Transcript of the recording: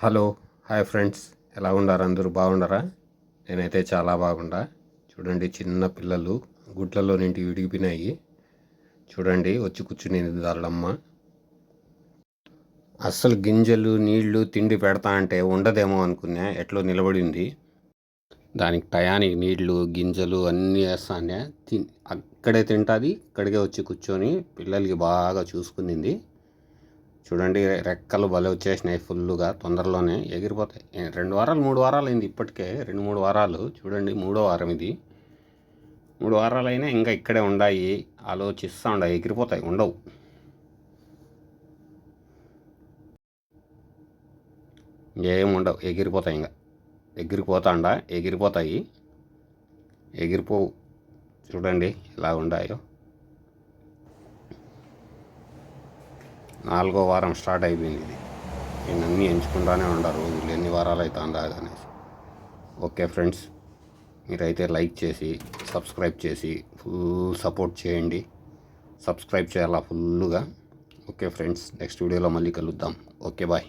Hello hi friends, ఎలా ఉన్నారు? అందరూ బాగుండరా? నేనైతే చాలా బాగుండా. చూడండి, చిన్న పిల్లలు గుడ్లలో నింటి విడిగిపోయినాయి. చూడండి, వచ్చి కూర్చునేది దాళ్ళమ్మ. అస్సలు గింజలు నీళ్లు తిండి పెడతా అంటే ఉండదేమో అనుకున్నా, ఎట్లో నిలబడింది. దానికి టయానికి నీళ్లు గింజలు అన్నీ వేస్తానే అక్కడే తింటుంది. ఇక్కడికే వచ్చి కూర్చొని పిల్లలకి బాగా చూసుకునింది. చూడండి, రెక్కలు భలే వచ్చేసినాయి. ఫుల్గా తొందరలోనే ఎగిరిపోతాయి. 2 వారాలు 3 వారాలు అయింది ఇప్పటికే. 2-3 వారాలు. చూడండి, 3వ వారం ఇది. 3 వారాలు అయినా ఇంకా ఇక్కడే ఉన్నాయి. ఆలోచిస్తూ ఉన్నాయి. ఎగిరిపోతాయి, ఉండవు. ఏముండవు, ఎగిరిపోతాయి. ఇంకా ఎగిరిపోతాయి. ఎగిరిపోవు. చూడండి ఎలా ఉన్నాయో. 4వ వారం స్టార్ట్ అయిపోయింది ఇది. నేను అన్నీ ఎంచుకుంటానే ఉండాలి రోజులు, ఎన్ని వారాలు అవుతుందా అనేసి. ఓకే ఫ్రెండ్స్, మీరైతే లైక్ చేసి సబ్స్క్రైబ్ చేసి ఫుల్ సపోర్ట్ చేయండి. సబ్స్క్రైబ్ చేయాలా ఫుల్గా. ఓకే ఫ్రెండ్స్, నెక్స్ట్ వీడియోలో మళ్ళీ కలుద్దాం. Okay, bye.